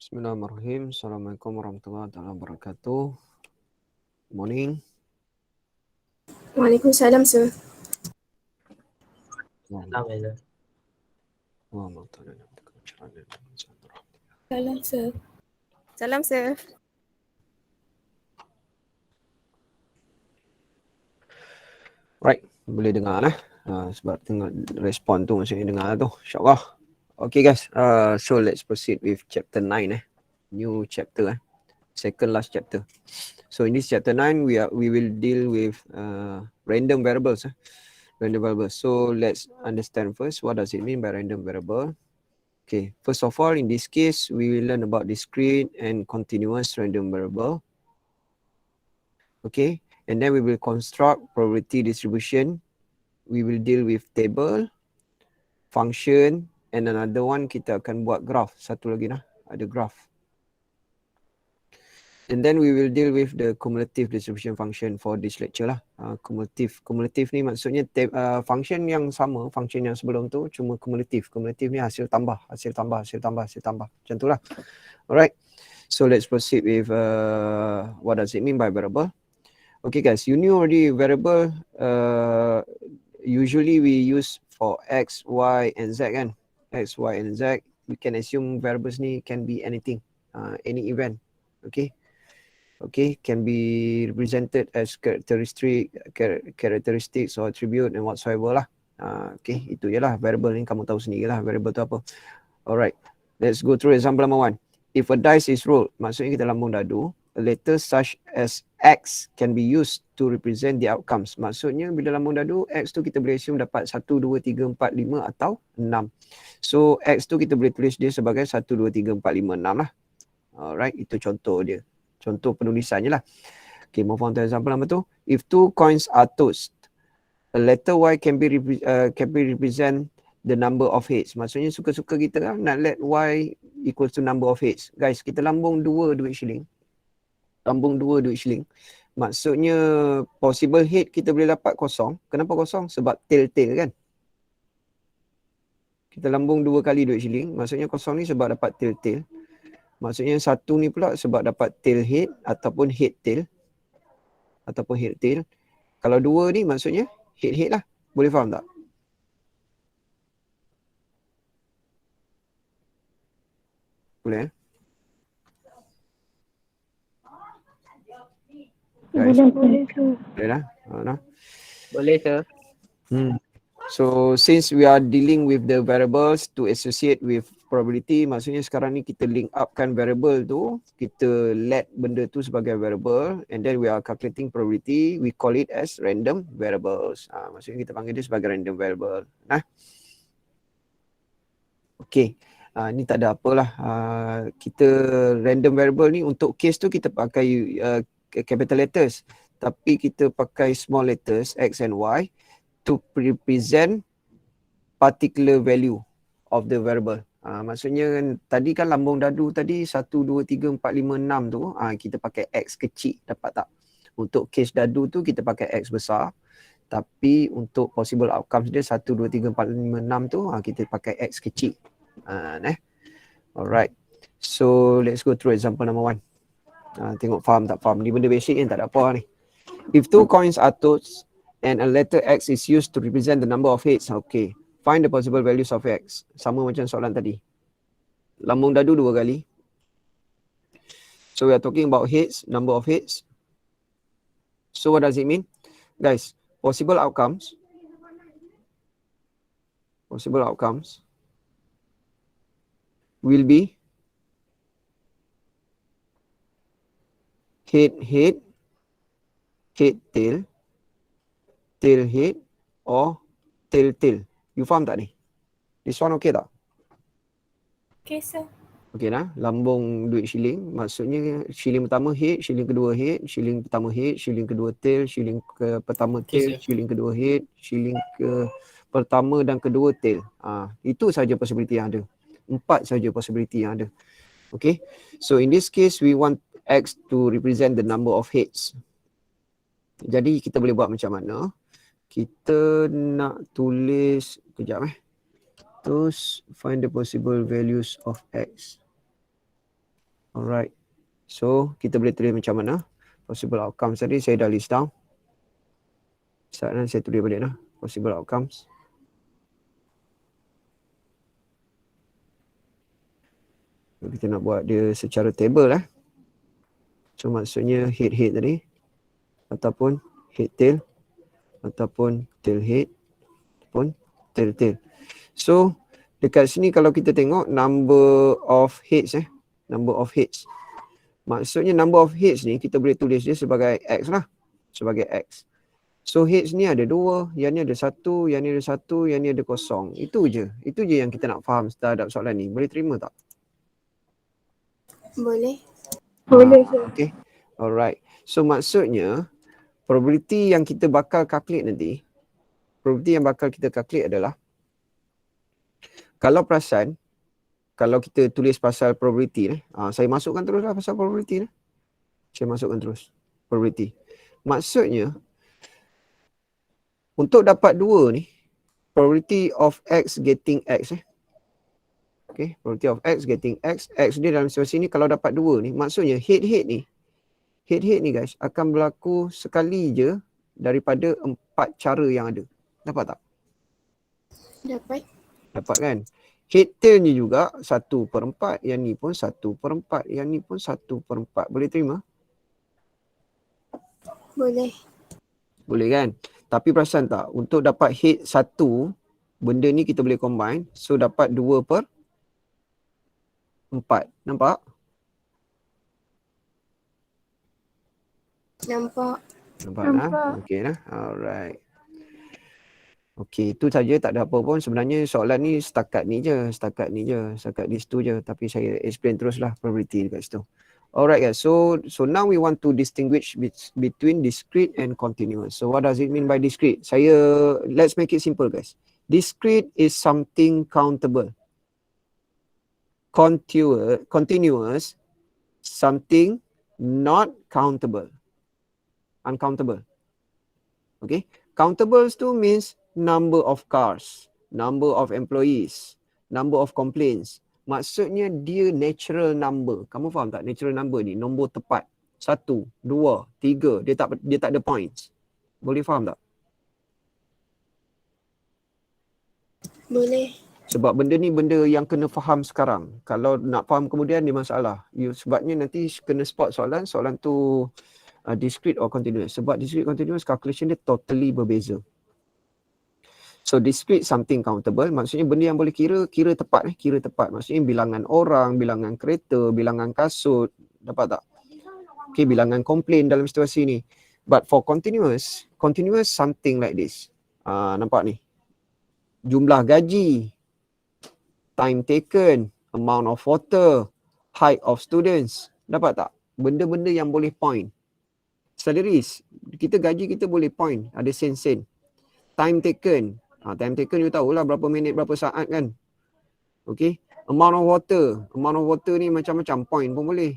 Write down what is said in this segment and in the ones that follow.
Bismillahirrahmanirrahim. Assalamualaikum warahmatullahi wabarakatuh. Morning. Waalaikumsalam, sir. Salam, sir. Salam, sir. Right, boleh dengar lah. Sebab tengok respon tu maksudnya dengar tu. InsyaAllah. Okay guys, so let's proceed with chapter 9 New chapter second last chapter. So in this chapter 9, we will deal with random variables. Random variables. So let's understand first what does it mean by random variable. Okay, first of all, in this case, we will learn about discrete and continuous random variable. Okay, and then we will construct probability distribution. We will deal with table, function, and another one kita akan buat graph. Satu lagi ada graph. And then we will deal with the cumulative distribution function for this lecture lah. Cumulative ni maksudnya function yang sama, function yang sebelum tu cuma cumulative. Cumulative ni hasil tambah. Macam tu lah. Alright. So let's proceed with what does it mean by variable. Okay guys, you knew already variable usually we use for X, Y and Z kan. X, Y and Z. We can assume variables ni can be anything. Any event. Okay, can be represented as characteristics or attribute and whatsoever lah. Okay, itu je lah variable ni, kamu tahu sendiri lah variable tu apa. Alright, let's go through example number 1. If a dice is rolled, maksudnya kita lambung dadu, a letter such as X can be used to represent the outcomes. Maksudnya bila lambung dadu, X tu kita boleh assume dapat 1, 2, 3, 4, 5 atau 6. So X tu kita boleh tulis dia sebagai 1, 2, 3, 4, 5, 6 lah. Alright, itu contoh dia. Contoh penulisannya lah. Okay, move on to example number 2. If two coins are tossed, a letter Y can be represent the number of heads. Maksudnya suka-suka kita kan nak let Y equals to number of heads. Guys, kita lambung 2 duit shilling. Maksudnya possible head kita boleh dapat kosong. Kenapa kosong? Sebab tail kan. Kita lambung 2 kali duit shilling. Maksudnya kosong ni sebab dapat tail. Maksudnya satu ni pula sebab dapat tail head ataupun head tail. Kalau 2 ni maksudnya head lah. Boleh faham tak? Boleh Boleh lah. Boleh, sir. So since we are dealing with the variables to associate with probability, maksudnya sekarang ni kita link upkan variable tu, kita let benda tu sebagai variable and then we are calculating probability, we call it as random variables. Maksudnya kita panggil dia sebagai random variable. Okay. Ni tak ada apalah. Kita random variable ni untuk case tu kita pakai capital letters. Tapi kita pakai small letters X and Y to represent particular value of the variable. Maksudnya kan, tadi kan lambung dadu tadi 1, 2, 3, 4, 5, 6 tu kita pakai X kecil, dapat tak? Untuk case dadu tu kita pakai X besar. Tapi untuk possible outcomes dia 1, 2, 3, 4, 5, 6 tu kita pakai X kecil. Alright. So let's go through example number 1. Tengok faham tak faham. Ni benda basic kan, tak ada apa ni. If two coins are tossed and a letter X is used to represent the number of heads. Okay. Find the possible values of X. Sama macam soalan tadi. Lambung dadu 2 kali. So we are talking about heads, number of heads. So what does it mean? Guys, possible outcomes will be head, tail, head or tail. You faham tak ni? This one okay tak? Okay, sir. Okay lah, lambung duit shilling. Maksudnya shilling pertama head, shilling kedua head, shilling pertama head, shilling kedua tail, shilling ke pertama tail, shilling kedua head, shilling ke pertama dan kedua tail. Itu saja possibility yang ada. 4 saja possibility yang ada. Okay, so in this case we want X to represent the number of heads. Jadi kita boleh buat macam mana? Kita nak tulis, kejap Terus find the possible values of X. Alright. So, kita boleh tulis macam mana? Possible outcomes tadi saya dah list down. Sekarang saya tulis balik lah. Possible outcomes. Kita nak buat dia secara table lah. So, maksudnya head tadi. Ataupun head tail. Ataupun tail head. Ataupun tail tail. So, dekat sini kalau kita tengok number of heads Number of heads. Maksudnya number of heads ni kita boleh tulis dia sebagai X lah. Sebagai X. So heads ni ada 2, yang ni ada 1, yang ni ada 1, yang ni ada 0. Itu je. Itu je yang kita nak faham terhadap soalan ni. Boleh terima tak? Boleh. Boleh, sir. Okay. Alright. So maksudnya probability yang kita bakal calculate nanti, probability yang bakal kita calculate adalah, kalau perasan, kalau kita tulis pasal probability ni, saya masukkan terus lah pasal probability ni. Saya masukkan terus probability. Maksudnya, untuk dapat 2 ni, probability of X getting X Okay, probability of X getting X. X dia dalam situasi ni kalau dapat 2 ni, maksudnya head-head ni guys, akan berlaku sekali je daripada 4 cara yang ada. Dapat tak? Dapat. Dapat kan? Head tail ni juga 1/4, yang ni pun 1/4, yang ni pun 1/4. Boleh terima? Boleh. Boleh kan? Tapi perasan tak, untuk dapat head 1, benda ni kita boleh combine. So dapat 2/4. Nampak? Nampak. Nampak lah? Okey lah. Alright. Okey, itu saja, tak ada apa pun. Sebenarnya soalan ni setakat ni je. Setakat di situ je. Tapi saya explain teruslah probability dekat situ. Alright guys, so now we want to distinguish between discrete and continuous. So what does it mean by discrete? Let's make it simple guys. Discrete is something countable. Continuous, something not countable. Uncountable. Okay, countables tu means number of cars, number of employees, number of complaints. Maksudnya dia natural number. Kamu faham tak? Natural number ni nombor tepat. 1, 2, 3. Dia tak ada points. Boleh faham tak? Boleh. Sebab benda ni benda yang kena faham sekarang. Kalau nak faham kemudian dia masalah. Sebabnya nanti kena spot soalan tu discrete or continuous. Sebab discrete continuous calculation dia totally berbeza. So discrete something countable, maksudnya benda yang boleh kira tepat. Kira tepat. Maksudnya bilangan orang, bilangan kereta, bilangan kasut. Dapat tak? Okay, bilangan komplain dalam situasi ni. But for continuous something like this. Nampak ni? Jumlah gaji, time taken, amount of water, height of students. Dapat tak? Benda-benda yang boleh point. Salaries, kita gaji kita boleh point, ada sen-sen. Time taken you tahulah berapa minit, berapa saat kan. Okay. Amount of water ni macam-macam point pun boleh.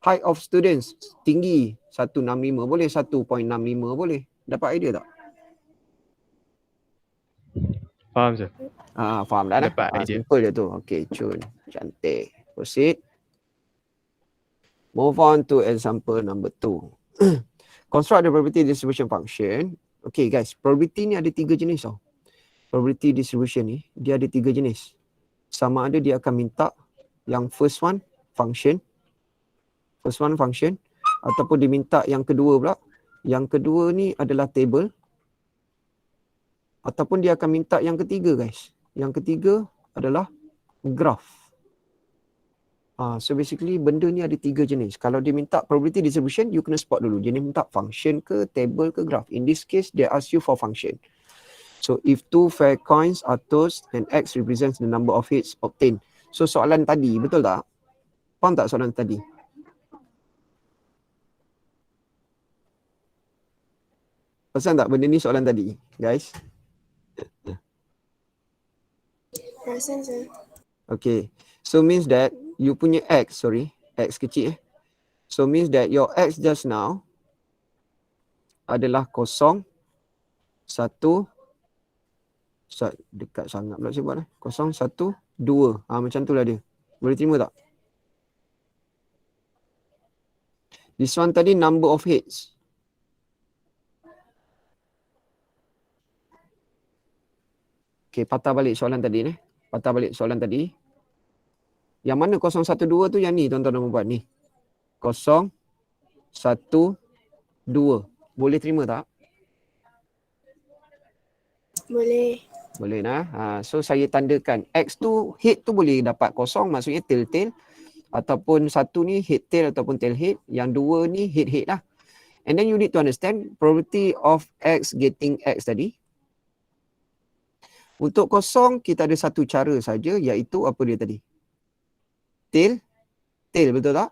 Height of students, tinggi 165 boleh, 1.65 boleh. Dapat idea tak? Faham, sir. Faham dah. Dapat idea. Simple je tu. Okay, cun. Cantik. Proceed. Move on to example number 2. Construct the probability distribution function. Okay guys, probability ni ada 3 jenis tau. Probability distribution ni, dia ada 3 jenis. Sama ada dia akan minta yang first one function, ataupun dia minta yang kedua pula. Yang kedua ni adalah table. Ataupun dia akan minta yang ketiga guys. Yang ketiga adalah graph. So basically benda ni ada 3 jenis. Kalau dia minta probability distribution, you kena spot dulu. Dia ni minta function ke, table ke, graph. In this case, they ask you for function. So if 2 fair coins are tossed and X represents the number of hits obtained. So soalan tadi, betul tak? Faham tak soalan tadi? Perasan tak benda ni soalan tadi, guys? Perasan, sir. Okay. So means that you punya X kecil So means that your X just now adalah 0, 1, dekat sangat pula saya buat 0, 1, 2. Macam tu lah dia. Boleh terima tak? This one tadi number of heads. Okay, patah balik soalan tadi ni. Patah balik soalan tadi. Yang mana 012 tu yang ni tuan-tuan dan puan ni. 012. Boleh terima tak? Boleh. Boleh nah. So saya tandakan X tu head tu boleh dapat kosong, maksudnya tail. Ataupun satu ni head tail ataupun tail head. Yang dua ni head lah. And then you need to understand probability of X getting X tadi. Untuk kosong kita ada satu cara saja, iaitu apa dia tadi? Tail, betul tak?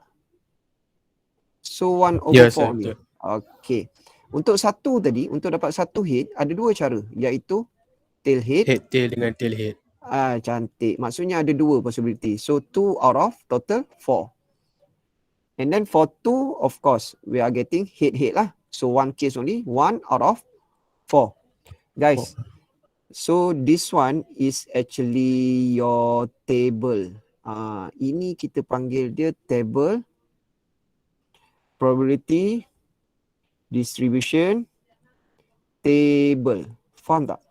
So 1/4 Yes, ni. sir. Okey. Untuk satu tadi, untuk dapat satu head ada dua cara, iaitu tail head. Head tail dengan tail head. Cantik. Maksudnya ada dua possibility. So 2 out of total 4. And then for 2, of course, we are getting head lah. So one case only, 1 out of 4. Guys, so this one is actually your table. Ini kita panggil dia table probability distribution table. Faham tak?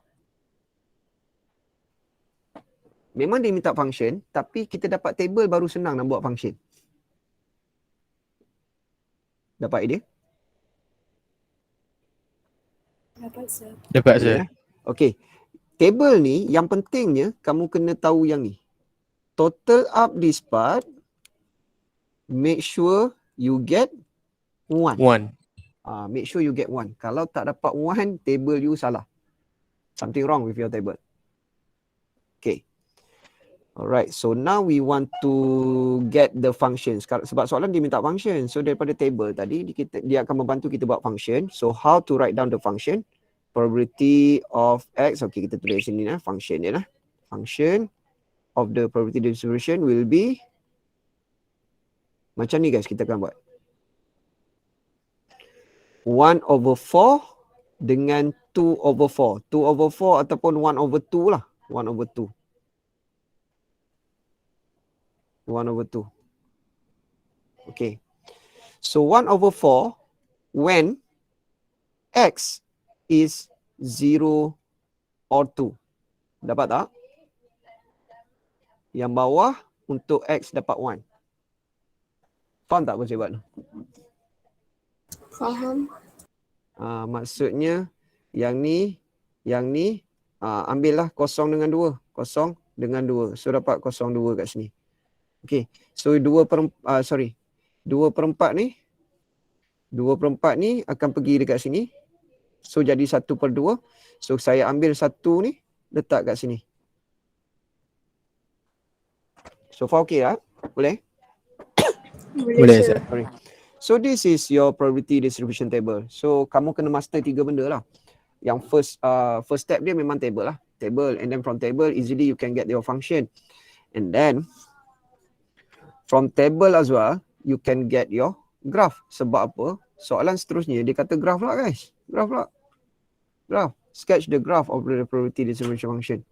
Memang dia minta function, tapi kita dapat table baru senang nak buat function. Dapat idea? Dapat, sir. Dapat sir. Okay. Table ni yang pentingnya kamu kena tahu yang ni. Total up this part, make sure you get 1. 1. Make sure you get 1. Kalau tak dapat 1, table you salah. Something wrong with your table. Okay. Alright, so now we want to get the functions. Sebab soalan dia minta function. So daripada table tadi, dia akan membantu kita buat function. So how to write down the function? Probability of X. Okay, kita tulis sini lah. Function dia lah. Function of the probability distribution will be macam ni guys, kita akan buat 1/4 dengan 2/4. 2/4 ataupun 1/2 lah. 1/2. 1/2. Okay. So 1/4 when X is 0 or 2. Dapat tak? Yang bawah untuk X dapat 1. Faham tak apa saya buat tu? Faham. Maksudnya yang ni, ambillah 0 dengan 2. 0 dengan 2. So dapat 0,2 kat sini. Okay. So 2/4 ni. 2/4 ni akan pergi dekat sini. So jadi 1/2. So saya ambil 1 ni, letak kat sini. So far okay tak? Boleh? Boleh sir. Sorry. So this is your probability distribution table. So kamu kena master 3 benda lah. Yang first step dia memang table lah. Table, and then from table easily you can get your function. And then from table as well you can get your graph. Sebab apa? Soalan seterusnya dia kata graph lah guys. Graph lah. Graph. Sketch the graph of the probability distribution function.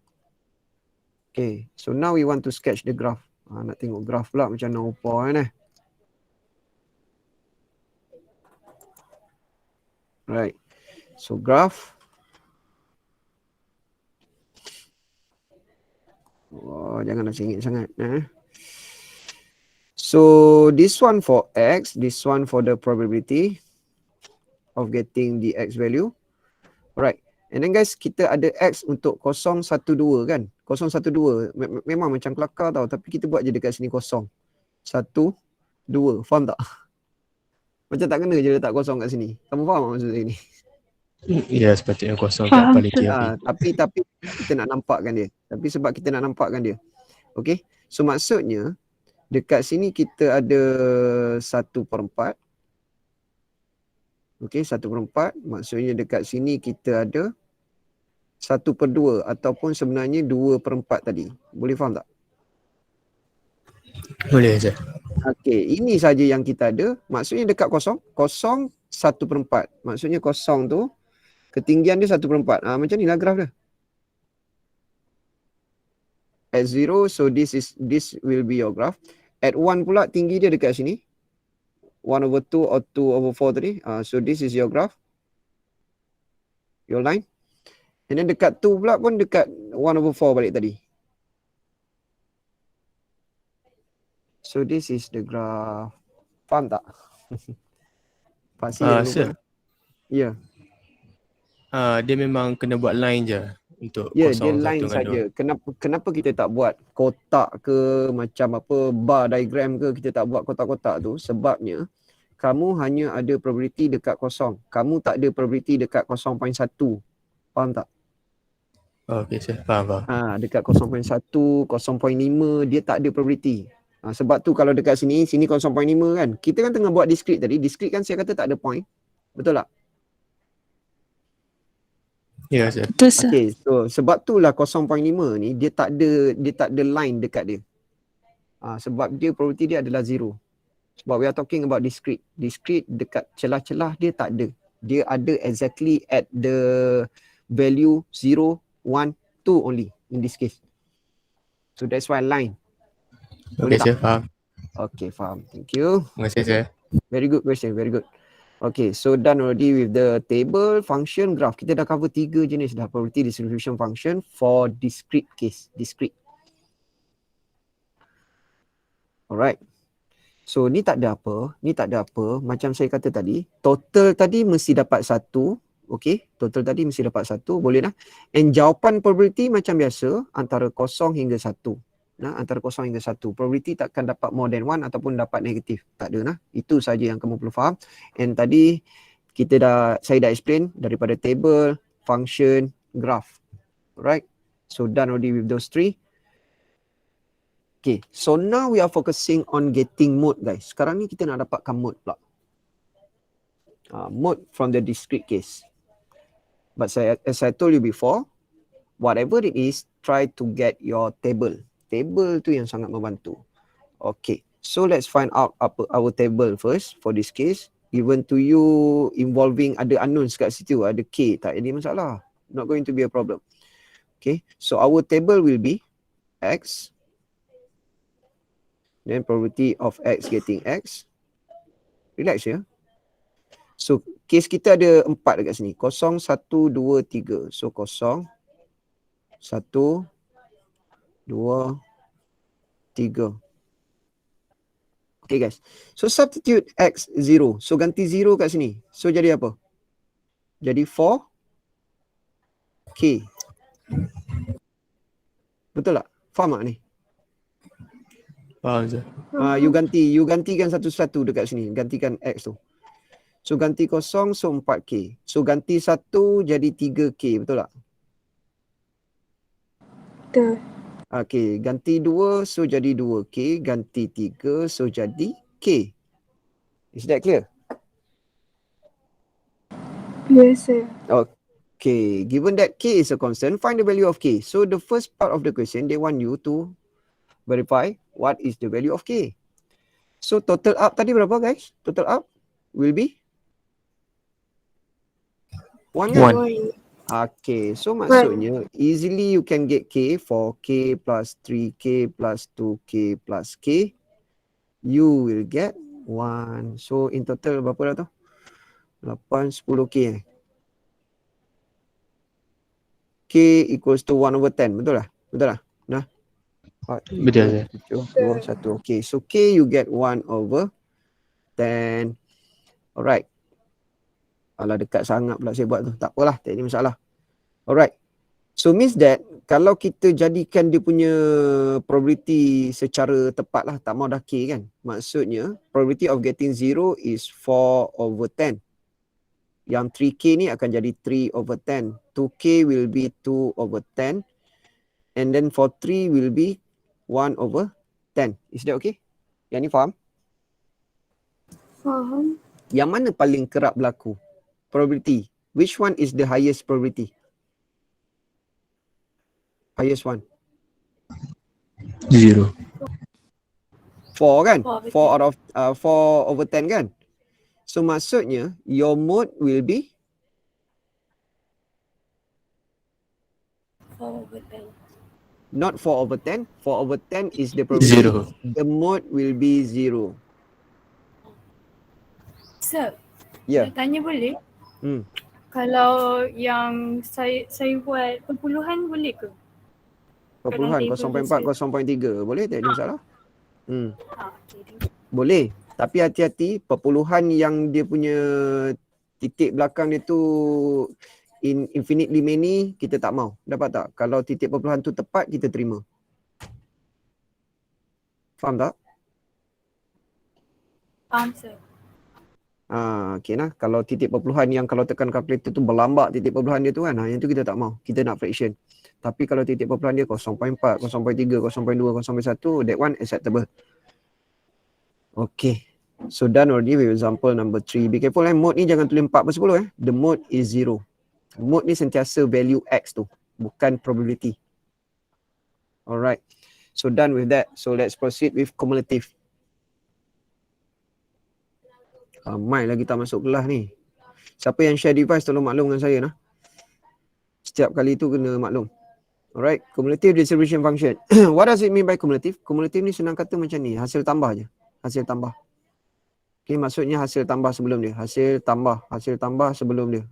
Okay. So now we want to sketch the graph. Nak tengok graph pula macam mana rupa kan. Right. So graph. Jangan nak singit sangat. So this one for X, this one for the probability of getting the X value. Alright. And then guys, kita ada X untuk 012 kan. 012. Memang macam kelakar tau. Tapi kita buat je dekat sini 0. 1, 2. Faham tak? Macam tak kena je letak 0 kat sini. Kamu faham tak maksud saya ni? Ya, sepatutnya 0 kat paling kiri. Tapi kita nak nampakkan dia. Tapi sebab kita nak nampakkan dia. Okay. So maksudnya, dekat sini kita ada 1/4. Okay, 1/4. Maksudnya dekat sini kita ada 1/2 ataupun sebenarnya 2/4 tadi. Boleh faham tak? Boleh sir. Okey, ini saja yang kita ada. Maksudnya dekat 0, 1/4. Maksudnya 0 tu ketinggian dia 1/4. Macam ni lah graf dia. At 0, so this will be your graph. At 1 pula tinggi dia dekat sini. 1/2 or 2/4 tadi. So this is your graph. Your line. And then dekat 2 pula pun dekat 1/4 balik tadi. So this is the graph. Faham tak? Pak C yang Sir, lupa. Ya. dia memang kena buat line je untuk Ya, kosong dia satu line dengan dua. saja. Kenapa kita tak buat kotak ke macam apa bar diagram ke, kita tak buat kotak-kotak tu? Sebabnya kamu hanya ada probability dekat kosong. Kamu tak ada probability dekat 0.1. Faham tak? Okay, sir. Faham. Dekat 0.1, 0.5 dia tak ada probability. Sebab tu kalau dekat sini 0.5 kan. Kita kan tengah buat discrete tadi. Discrete kan saya kata tak ada point. Betul tak? Ya, sir. Betul, sir. Okay, so sebab itulah 0.5 ni dia tak ada line dekat dia. Sebab dia probability dia adalah 0. Sebab we are talking about discrete. Discrete dekat celah-celah dia tak ada. Dia ada exactly at the value 0, 1, 2 only in this case. So that's why line. Okay, sir. Faham. Okay, faham. Thank you. Terima kasih, sir. Very good question, very good. Okay, so done already with the table, function, graph. Kita dah cover 3 jenis dah probability distribution function for discrete case. Discrete. Alright. So ni tak ada apa. Macam saya kata tadi, total tadi mesti dapat 1. Okay, total tadi mesti dapat 1. Boleh dah. And jawapan probability macam biasa, antara 0 hingga 1. Antara 0 hingga 1. Probability takkan dapat more than 1 ataupun dapat negatif. Tak ada. Itu saja yang kamu perlu faham. And tadi saya dah explain daripada table, function, graph. Alright. So done already with those 3. Okay, so now we are focusing on getting mode, guys. Sekarang ni kita nak dapatkan mode pula. Mode from the discrete case. But as I told you before, whatever it is, try to get your table. Table tu yang sangat membantu. Okay, so let's find out our table first for this case. Given to you involving ada unknowns kat situ, ada K, tak ada masalah. Not going to be a problem. Okay, so our table will be X. Then probability of X getting X. Relax ya. So case kita ada 4 dekat sini. 0, 1, 2, 3. So 0, 1, 2, 3. Okay guys. So substitute X 0. So ganti 0 kat sini. So jadi apa? Jadi 4K. Betul tak? Faham tak ni? Faham, sir. You gantikan satu-satu dekat sini. Gantikan X tu. So ganti 0, so 4K. So ganti 1 jadi 3K. Betul tak? Betul. Okay. Ganti 2, so jadi 2K. Ganti 3, so jadi K. Is that clear? Yes, sir. Okay. Given that K is a constant, find the value of K. So the first part of the question, they want you to verify what is the value of K. So total up tadi berapa guys? Total up will be 1 kan? 1. Okay, so maksudnya easily you can get K for K plus 3K plus 2K plus K. You will get 1. So in total berapa dah tu? 8, 10K K equals to 1/10. Betul lah? Betul lah? Nah. Betul, sir. 2, 1. Okay, so K you get 1/10. Alright. Alah dekat sangat pula saya buat tu. Tak apalah, tak ada masalah. Alright. So means that kalau kita jadikan dia punya probability secara tepat lah, tak mau dah K kan. Maksudnya probability of getting 0 is 4/10. Yang 3K ni akan jadi 3/10. 2K will be 2/10. And then for 3 will be 1/10. Is that okay? Yang ni faham? Faham. Yang mana paling kerap berlaku? Probability. Which one is the highest probability? Highest one. 0. 4 kan? 4/10. 4/10 kan? So maksudnya your mode will be 4/10. not 4/10. 4/10 is the probability. 0. The mode will be 0. Sir, Ya. nak tanya boleh? Hmm. Kalau yang saya buat perpuluhan boleh ke? Perpuluhan table 0.4, 0.3. Boleh, tak ada masalah. Okay. Boleh. Tapi hati-hati, perpuluhan yang dia punya titik belakang dia tu infinitely many, kita tak mau. Dapat tak? Kalau titik perpuluhan tu tepat, kita terima. Faham tak? Faham sir. Okay nah. Kalau titik perpuluhan yang kalau tekan kalkulator tu berlambak titik perpuluhan dia tu kan, yang tu kita tak mau. Kita nak fraction. Tapi kalau titik perpuluhan dia 0.4, 0.3, 0.2, 0.1, that one acceptable. Okay. So done already with example number 3. Be careful mode ni jangan tulis 4/10 The mode is 0. Mode ni sentiasa value X tu, bukan probability. Alright. So done with that. So let's proceed with cumulative. Mai lagi tak masuk kelas ni. Siapa yang share device tolong maklum dengan saya nah. Setiap kali tu kena maklum. Alright, cumulative distribution function. What does it mean by cumulative? Cumulative ni senang kata macam ni, hasil tambah je. Hasil tambah. Okay, maksudnya hasil tambah sebelum dia. Hasil tambah sebelum dia.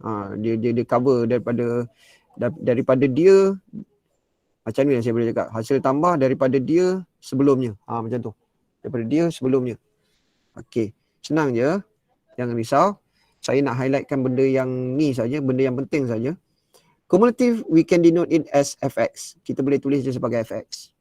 Dia cover daripada dia, macam ni yang saya boleh cakap. Hasil tambah daripada dia sebelumnya. Macam tu. Daripada dia sebelumnya. Okay, senang je. Jangan risau. Saya nak highlightkan benda yang ni saja, benda yang penting saja. Cumulative, we can denote it as fx. Kita boleh tulis dia sebagai fx.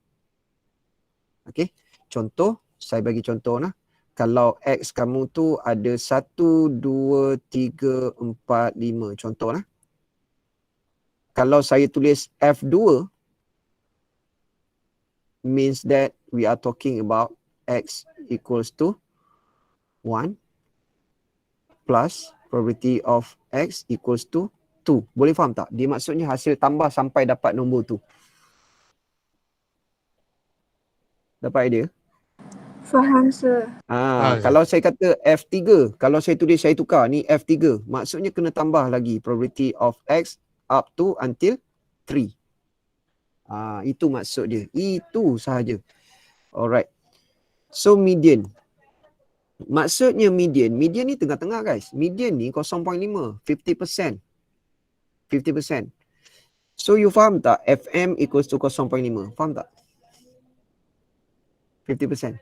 Okay. Contoh, saya bagi contoh nah. Kalau x kamu tu ada 1, 2, 3, 4, 5. Contoh nah. Kalau saya tulis f2, means that we are talking about x equals to 1 plus probability of x equals to 2. Boleh faham tak? Dia maksudnya hasil tambah sampai dapat nombor tu. Dapat idea? Faham sir. Kalau saya kata F3, kalau saya tulis, saya tukar ni F3, maksudnya kena tambah lagi probability of X up to until 3. Itu maksud dia. Itu sahaja. Alright. So median. Maksudnya median ni tengah-tengah guys. Median ni 0.5, 50%. 50%. So you faham tak? FM equals to 0.5. Faham tak? 50%.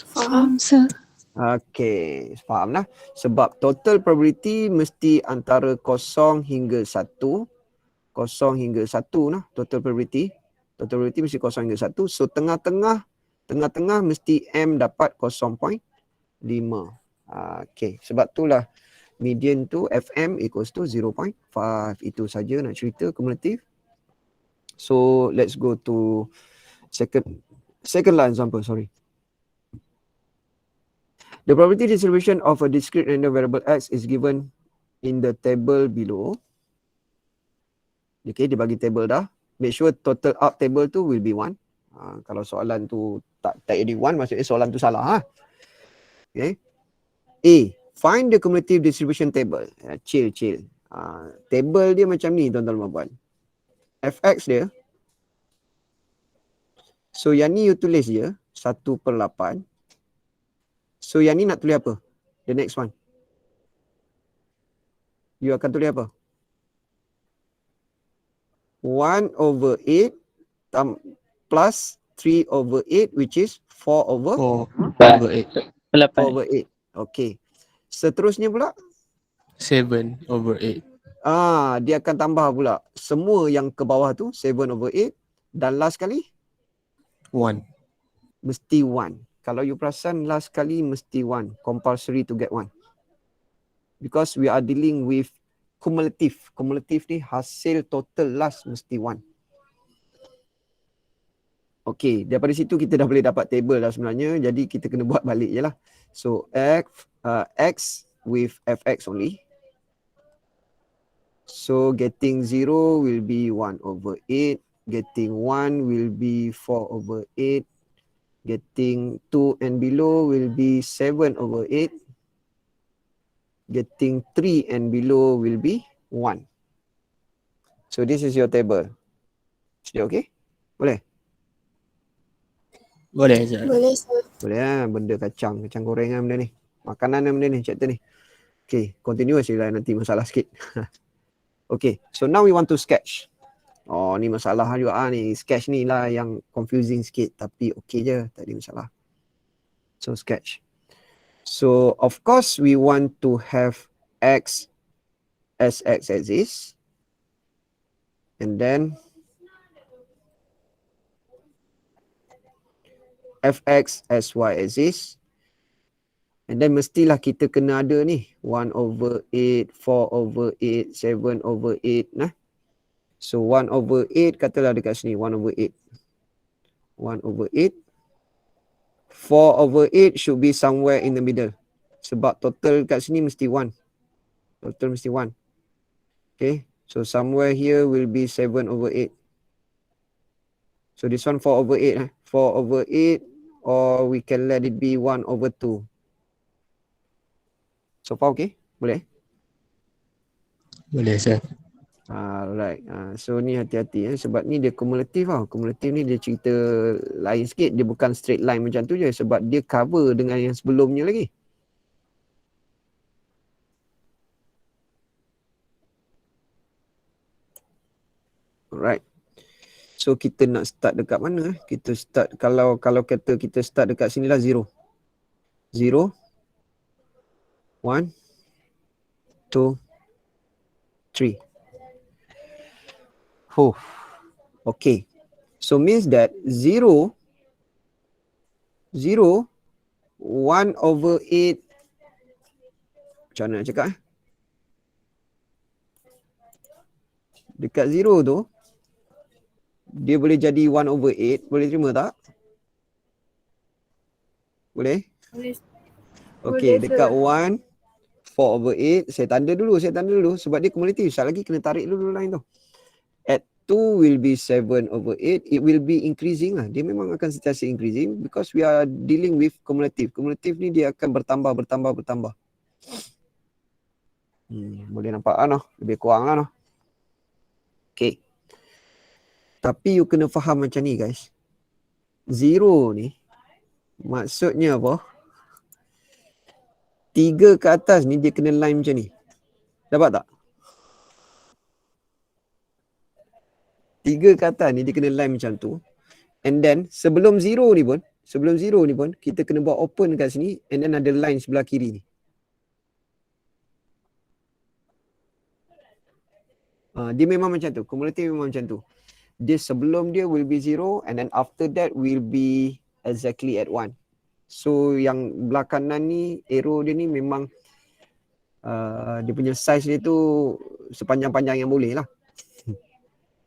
Faham sir. Okay, faham lah. Sebab total probability mesti antara 0 hingga 1. 0 hingga 1 lah total probability. Total probability mesti 0 hingga 1. So tengah-tengah mesti M dapat 0.5. Okay, sebab itulah median tu FM equals to 0.5. Itu saja nak cerita cumulative. So let's go to second line example, sorry. The probability distribution of a discrete random variable x is given in the table below. Okay, dia bagi table dah. Make sure total up table tu will be 1. Kalau soalan tu tak jadi 1, maksudnya soalan tu salah. Okay. A. Find the cumulative distribution table. Chill. Table dia macam ni tuan-tuan dan puan. Fx dia. So yang ni you tulis je 1/8. So yang ni nak tulis apa? The next one. You akan tulis apa? 1/8 plus 3/8 which is 4/8. 4/8. Okay. Seterusnya pula 7/8. dia akan tambah pula semua yang ke bawah tu 7/8 dan last kali 1. mesti 1. Kalau you perasan last kali mesti 1. Compulsory to get 1. Because we are dealing with cumulative. Cumulative ni hasil total last mesti 1. Okay, daripada situ kita dah boleh dapat table dah sebenarnya. Jadi kita kena buat balik je lah. So X with Fx only. So getting 0 will be 1/8. Getting 1 will be 4/8. Getting 2 and below will be 7/8. Getting 3 and below will be 1. So this is your table. Is it okay? Boleh? Boleh je. Boleh sir. Boleh lah, benda kacang goreng lah benda ni. Makanan lah benda ni, chapter ni. Okay, continuous je lah nanti masalah sikit. Okay, so now we want to sketch. Oh, ni masalah juga ni. Sketch ni lah yang confusing sikit. Tapi okay je, tak ada masalah. So, sketch. So, of course, we want to have X as x-axis. And then fx as y-axis. And then mestilah kita kena ada ni 1/8, 4/8, 7/8 nah. So 1/8 katalah dekat sini 1/8. 1/8. 4/8 should be somewhere in the middle. Sebab total kat sini mesti 1. Total mesti 1. Okay. So somewhere here will be 7/8. So this one 4/8. 4/8 or we can let it be 1/2. So far okay? Boleh? Boleh sir. Alright. So ni hati-hati sebab ni dia kumulatif tau. Kumulatif ni dia cerita lain sikit. Dia bukan straight line macam tu je sebab dia cover dengan yang sebelumnya lagi. Alright. So kita nak start dekat mana? Kita start kalau kata kita start dekat sini lah 0. 0 1 2 3. Oh. Okay. So means that 0 1/8 macam mana nak cakap dekat 0 tu dia boleh jadi 1/8. Boleh terima tak? Boleh? Boleh. Okay, Boleh, dekat sir. 1 4/8 saya tanda dulu sebab dia kumulatif. Sekali lagi kena tarik dulu line tu. At 2 will be 7/8. It will be increasing lah. Dia memang akan sentiasa increasing because we are dealing with cumulative. Cumulative ni dia akan bertambah. Boleh nampak lah noh. Lebih kurang lah noh. Okay. Tapi you kena faham macam ni guys. 0 ni maksudnya apa? 3 ke atas ni dia kena line macam ni. Dapat tak? 3 ke atas ni dia kena line macam tu. And then sebelum 0 ni pun kita kena buat open kat sini and then ada line sebelah kiri ni. Dia memang macam tu. Cumulative memang macam tu. Dia sebelum dia will be 0 and then after that will be exactly at 1. So yang belah kanan ni arrow dia ni memang dia punya size dia tu sepanjang-panjang yang boleh lah.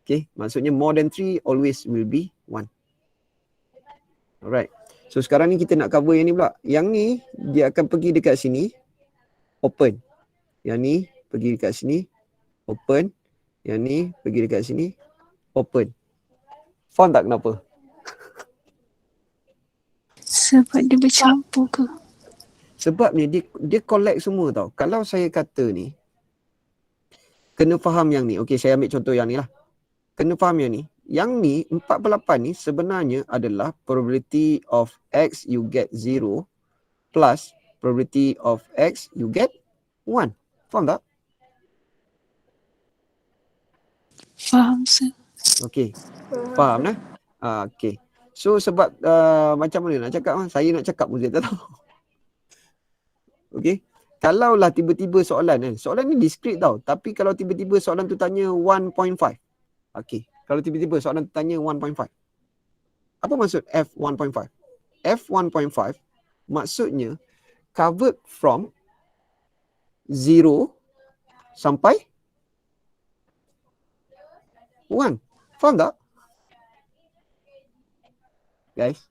Okay, maksudnya more than 3 always will be 1. Alright. So sekarang ni kita nak cover yang ni pula. Yang ni dia akan pergi dekat sini open. Yang ni pergi dekat sini open. Yang ni pergi dekat sini open. Faham tak kenapa? Sebab dia bercampur ke? Sebab ni dia collect semua tau. Kalau saya kata ni kena faham yang ni. Okey, saya ambil contoh yang ni lah. Kena faham yang ni. Yang ni 4/8 ni sebenarnya adalah probability of X you get 0 plus probability of X you get 1. Faham tak? Faham sir. Okey. Faham nah? Okey. So sebab macam mana nak cakap? Saya nak cakap pun saya tak tahu. Okey. Kalaulah tiba-tiba soalan soalan ni discrete tau. Tapi kalau tiba-tiba soalan tu tanya 1.5. Okey. Kalau tiba-tiba soalan tu tanya 1.5. Apa maksud F1.5? F1.5 maksudnya covered from 0 sampai 1. Faham tak? Guys.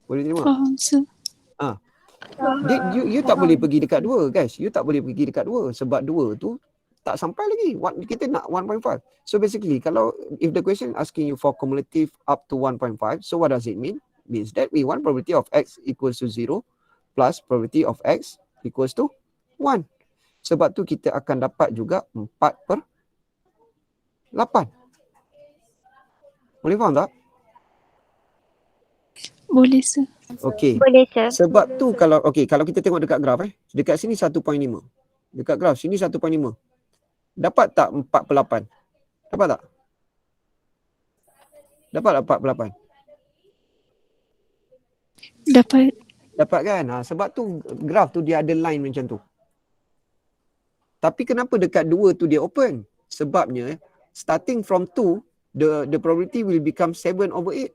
Boleh terima? Faham sir. You tak boleh pergi dekat 2 guys. You tak boleh pergi dekat 2 sebab 2 tu tak sampai lagi. Kita nak 1.5. So basically kalau if the question asking you for cumulative up to 1.5, so what does it mean? Means that we want probability of X equals to 0 plus probability of X equals to 1. Sebab tu kita akan dapat juga 4/8. Boleh faham tak? Boleh sir. Okey. Boleh sir. Sebab tu kalau kalau kita tengok dekat graf dekat sini 1.5. Dekat graf sini 1.5. Dapat tak 4/8? Dapat tak? Dapat tak 4/8? Dapat. Dapat kan? Sebab tu graf tu dia ada line macam tu. Tapi kenapa dekat 2 tu dia open? Sebabnya starting from 2, the probability will become 7/8.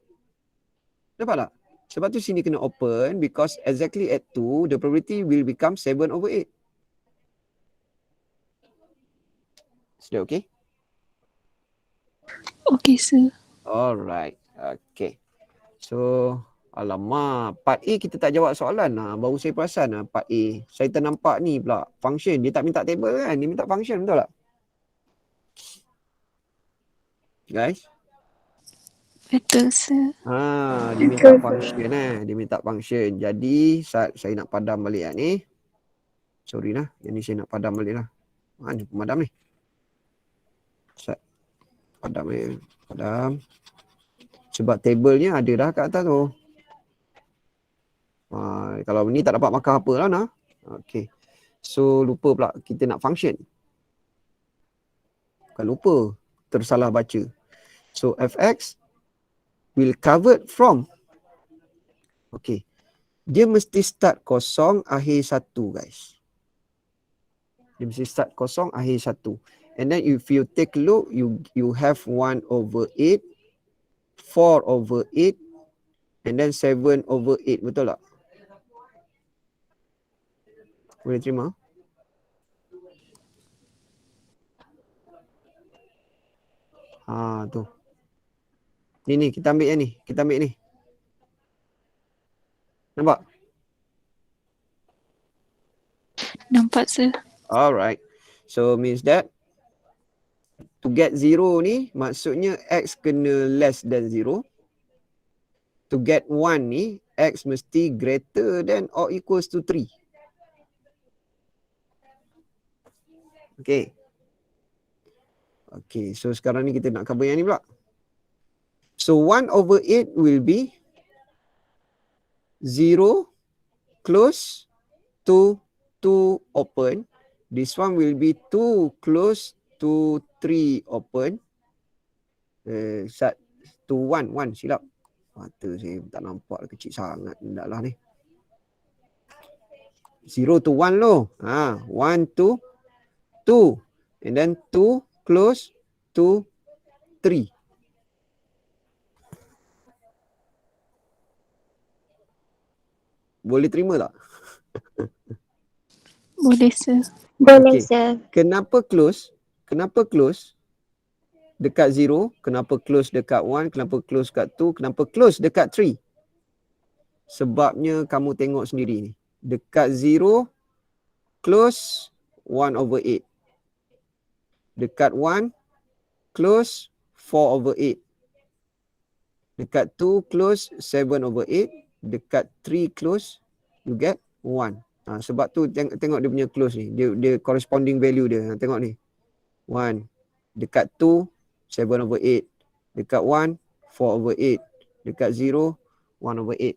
Dapat tak? Sebab tu sini kena open because exactly at 2, the probability will become 7/8. Is that okay? Okay sir. Alright. Okay. So, alamak. Part A kita tak jawab soalan. Baru saya perasan part A. Saya ternampak ni pula. Function. Dia tak minta table kan? Dia minta function. Betul tak? Guys? Betul sir. Dia minta function Dia minta function. Jadi, saya nak padam balik ni. Sorry lah. Yang ni saya nak padam balik lah. Mana pemadam ni? Padam ni. Padam. Sebab tablenya ada dah kat atas tu. Kalau ni tak dapat markah apa lah nah. Okay. So lupa pula kita nak function. Bukan lupa. Tersalah baca. So fx will covered from. Okay. Dia mesti start kosong akhir 1 guys. Dia mesti start kosong akhir 1. And then if you take a look, you have 1/8, 4/8, and then 7/8. Betul tak? Boleh terima? Tu. Ni kita ambil yang ni. Kita ambil ni. Nampak? Nampak sir. Alright. So means that to get 0 ni maksudnya x kena less than 0. To get 1 ni x mesti greater than or equals to 3. Okay. Okay, so sekarang ni kita nak cover yang ni pula. So 1/8 will be 0 close to 2 open. This one will be 2 close to 3 open. To 1 silap. Mata saya tak nampak kecil sangat hendaklah ni. 0 to 1 loh. 1 to 2. And then 2 close to 3. Boleh terima tak? Boleh sir. Boleh Okay. sir. Kenapa close? Kenapa close dekat 0? Kenapa close dekat 1? Kenapa close dekat 2? Kenapa close dekat 3? Sebabnya kamu tengok sendiri ni. Dekat 0, close 1/8. Dekat 1, close 4/8. Dekat 2, close 7/8. Dekat 3, close, you get 1. Sebab tu tengok dia punya close ni. Dia corresponding value dia. Tengok ni. 1. Dekat 2, 7/8. Dekat 1, 4/8. Dekat 0, 1/8.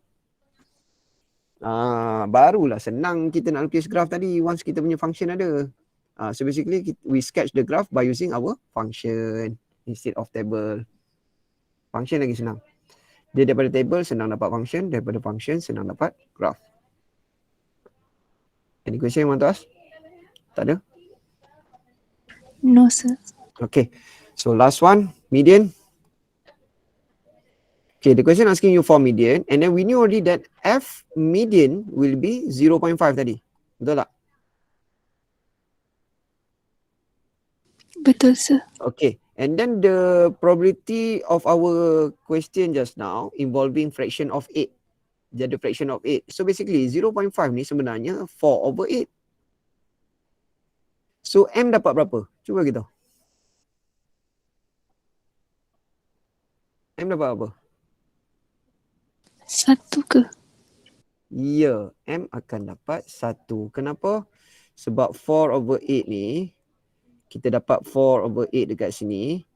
Barulah senang kita nak lukis graf tadi once kita punya function ada. So basically we sketch the graph by using our function instead of table. Function lagi senang. Dia daripada table senang dapat function, daripada function senang dapat graph. Any question you want to ask? Tak ada? No sir. Okay. So last one, median. Okay, the question asking you for median and then we knew already that F median will be 0.5 tadi. Betul tak? Betul sir. Okay. And then the probability of our question just now involving fraction of 8. Dia ada fraction of 8. So basically 0.5 ni sebenarnya 4/8. So M dapat berapa? Cuba kita. M dapat apa? 1 ke? Ya, M akan dapat 1. Kenapa? Sebab 4/8 ni, kita dapat 4/8 dekat sini.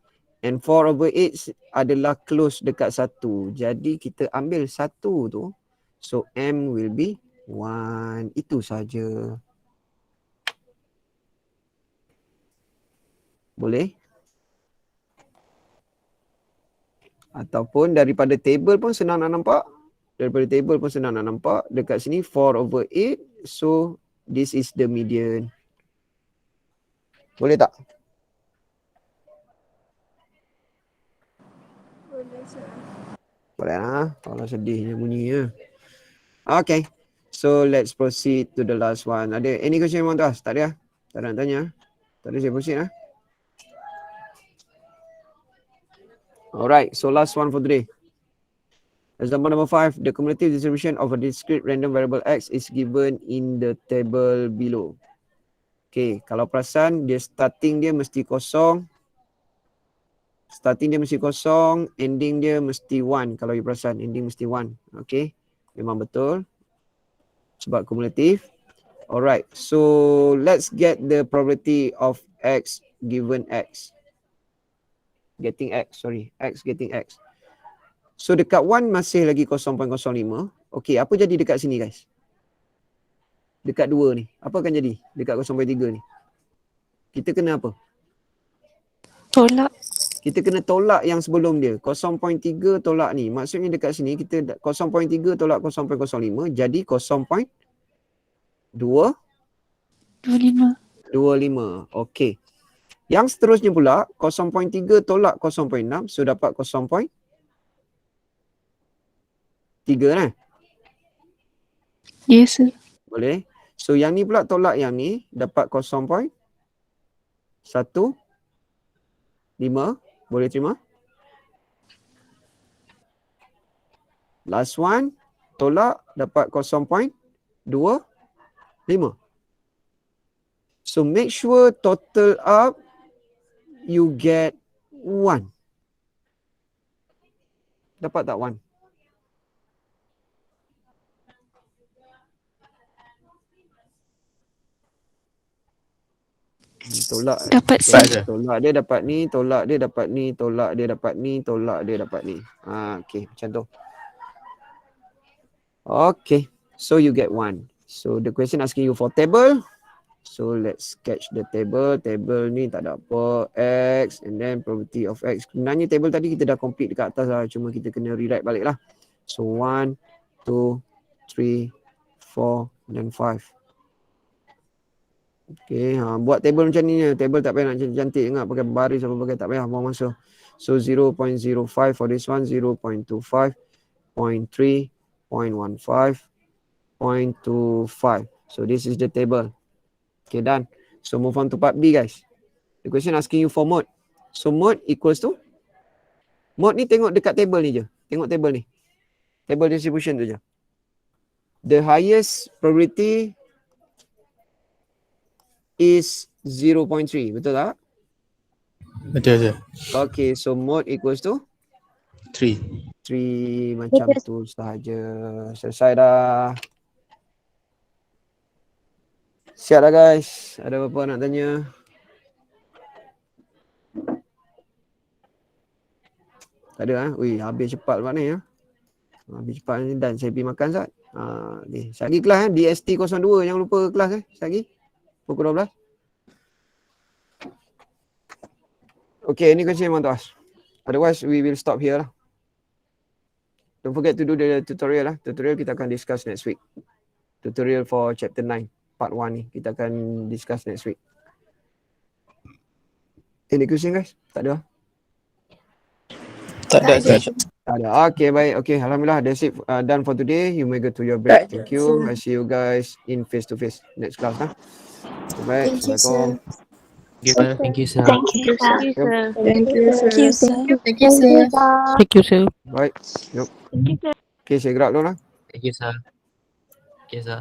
And 4/8 adalah close dekat 1. Jadi kita ambil 1 tu. So M will be 1. Itu saja. Boleh? Ataupun daripada table pun senang nak nampak. Daripada table pun senang nak nampak. Dekat sini 4/8. So this is the median. Boleh tak? Boleh lah. Kalau sedihnya bunyinya. Okay. So let's proceed to the last one. Ada any question you want to ask? Tak ada? Tak ada nak tanya? Tak ada, saya proceed lah. Alright, so last one for today. Example number 5, the cumulative distribution of a discrete random variable x is given in the table below. Okay, kalau perasan dia starting dia mesti kosong. Starting dia mesti kosong, ending dia mesti 1. Kalau you perasan, ending mesti 1. Okay, memang betul. Sebab kumulatif. Alright, so let's get the probability of x given x. Getting x, sorry. X getting x. So dekat 1 masih lagi 0.05. Okay, apa jadi dekat sini guys? Dekat 2 ni. Apa akan jadi dekat 0.3 ni? Kita kena apa? Tolak. Kita kena tolak yang sebelum dia. 0.3 tolak ni. Maksudnya dekat sini kita 0.3 tolak 0.05 jadi 0.25. 25. Okey. Yang seterusnya pula 0.3 tolak 0.6 so dapat 0.3 kan? Yes, sir. Boleh. So yang ni pula tolak yang ni dapat 0.15. Boleh terima? Last one tolak dapat 0.25. So make sure total up you get 1. Dapat tak 1? Tolak. Dapat Dapat. Tolak dia dapat ni, tolak dia dapat ni, tolak dia dapat ni, tolak dia dapat ni. Okey, macam tu. Okay, so you get 1. So the question asking you for table. So let's sketch the table. Table ni tak ada apa. X and then probability of X. Sebenarnya table tadi kita dah complete dekat atas lah. Cuma kita kena rewrite balik lah. So 1, 2, 3, 4 dan 5. Okay, buat table macam ni. Table tak payah nak cantik sangat. Pakai baris apa pakai tak payah. Buang masa. So 0.05 for this one. 0.25, 0.3, 0.15, 0.25. So this is the table. Okay, done. So move on to part B guys. The question asking you for mode. So mode equals to? Mode ni tengok dekat table ni je. Tengok table ni. Table distribution tu je. The highest probability is 0.3. Betul tak? Betul je. Okay, so mode equals to? 3. 3 macam tu sahaja. Selesai dah. Siap dah guys. Ada apa-apa nak tanya? Tak ada Ui, habis cepat lepas ni Habis cepat ni dan saya pergi makan Zat. Ni. Sekejap lagi kelas DST 02. Jangan lupa kelas Sekejap lagi. Pukul 12. Okay, any question you want to ask? Otherwise, we will stop here lah. Don't forget to do the tutorial lah. Tutorial kita akan discuss next week. Tutorial for chapter 9. Part 1 ni. Kita akan discuss next week. Any question guys? Tak ada? Tak ada. Tak ada. Okay, baik. Okay, Alhamdulillah. That's it. Done for today. You may go to your break. Thank you. I see you guys in face-to-face next class. Baik. Assalamualaikum. Thank you, sir. Thank you, sir. Thank you, sir. Thank you, sir. Thank you, sir. Thank you, sir. Baik. Yuk. Okay, saya gerak dulu lah. Thank you, sir. Okay, sir.